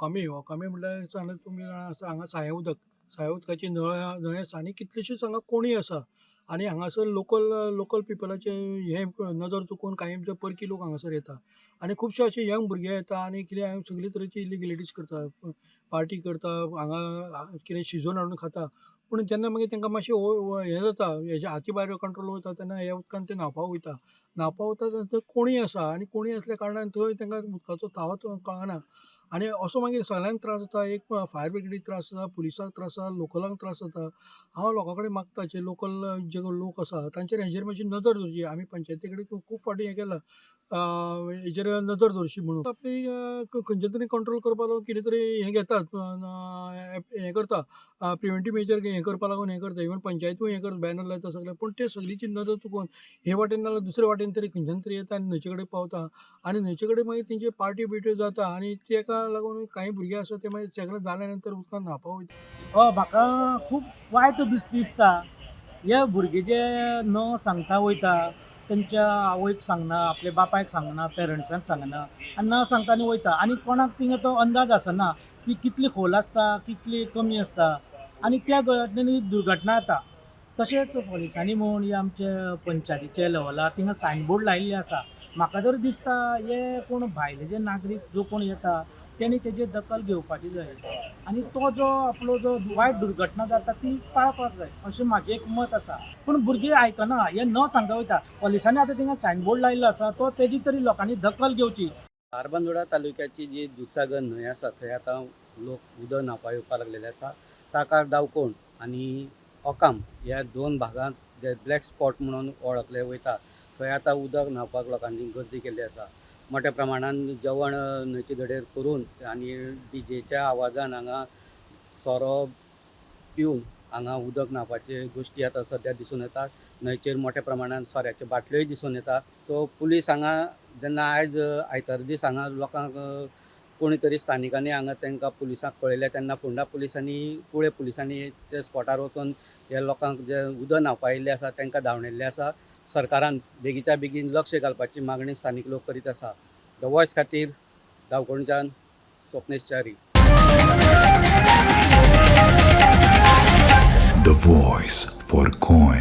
ओकामे म्हटल्यार सांगले तुमी जाणा हांगा साहें उदक उदकाची न्हंय आसा आनी कितल्योश्योच हांगा कोणी आसा आनी हांगासर लोकल पिपलाचे हे नजर चुकोवन कांय जे परकी लोक हांगासर येता आनी खुबशे अशे यंग भुरगे येता आनी कितें सगळे तरेची इलिगेलिटीज करता पार्टी करता हांगा कितें शिजोवन हाडून खाता पूण जेन्ना मागीर तांकां मातशें हें जाता हेजे हाती भायर कंट्रोल वयता तेन्ना ह्या उदकान ते न्हावपाक वयता तेन्ना थंय कोणी आसा आनी कोणी आसल्या कारणान थंय तांकां उदकाचो थावत कळना आनी असो मागीर सगळ्यांक त्रास जाता एक फायर ब्रिगेडीक त्रास जाता पुलिसाक त्रास जाता लोकलांक त्रास जाता हांव लोकां कडेन मागता जे लोकल जे लोक आसा तांचेर हेजेर मातशी नजर दवरची आमी पंचायती कडेन खूब फावटी हें केलां हेजेर नजर दवरची म्हणून आपली खंयचे तरी कंट्रोल करपा लागून कितें तरी हें घेतात हें करता प्रिवेंटीव मेजर हें करपा लागून हें करता इवन पंचायतूय हें करता बॅनर लायता सगळें पूण ते सगळीची नजर चुकोवन हे वाटेन नाजाल्यार दुसरे वाटेन तरी खंयच्यान तरी येता आनी न्हंयचे कडेन पावता आनी न्हंयचे कडेन मागीर तेंचे पार्टी बिर्ट्यो जाता आनी तेका लागून कांय भुरगे आसा ते मागीर सगळें जाल्या नंतर उदकान न्हावपाक वयता म्हाका खूब वायट दिसता हे भुरगे जे न सांगता वयता तेंच्या आवयक सांगना आपल्या बापायक सांगना पेरंट्सांक सांगना आनी न सांगतानी वयता आनी कोणाक थिंगा तो अंदाज आसना की कितली खोल आसता कितली कमी आसता आनी त्या घटनेनी दुर्घटना जाता तशेंच पोलिसांनी म्हूण हे आमचे पंचायतीचे लेवलार थिंगा सायनबोर्ड लायिल्ले आसा म्हाका तर दिसता हे कोण भायले जे नागरीक जो कोण येता तेणी तेजेर दखल घेवपाची जाय आनी तो जो आपलो जो वायट दुर्घटना जाता ती टाळपाक जाय अशें म्हाजें एक मत आसा पूण भुरगीं आयकना हे न सांगता वयता पोलिसांनी आतां थिंगा सायनबोर्ड लायिल्लो आसा तो तेजी तरी लोकांनी दखल घेवची धारबांदोडा तालुक्याची जी दुधसागर न्हंय आसा थंय आतां लोक उदक न्हावपाक येवपाक लागलेले आसा ताका दावकोण आनी ओकाम ह्या दोन भागांत जे ब्लॅक स्पॉट म्हणून वळखले वयता थंय आतां उदक न्हावपाक लोकांनी गर्दी केल्ली आसा मोठ्या प्रमाणान जेवण न्हंयचे धडेर करून आनी डीजेच्या आवाजान हांगा सोरो पिवन हांगा उदक न्हावपाचे गोश्टी आतां सद्या दिसून येतात न्हंयचेर मोठ्या प्रमाणान सोऱ्याच्यो बाटल्योय दिसून येता सो पुलीस हांगा जेन्ना आयज आयतार दीस हांगा लोकांक कोणी तरी स्थानिकांनी हांगा तांकां पुलिसांक कळयलें तेन्ना फोंडा पुलिसांनी कुळे पुलिसांनी ते स्पॉटार वचून हे लोकांक जे उदक न्हावपाक येयल्ले आसा तांकां धांवडायल्ले आसा सरकारान बेगीच्या बेगीन लक्ष घालपाची मागणी स्थानीक लोक करीत आसा द वॉयस खातीर दावकोणच्यान Swapnesh Chari. The voice for coin.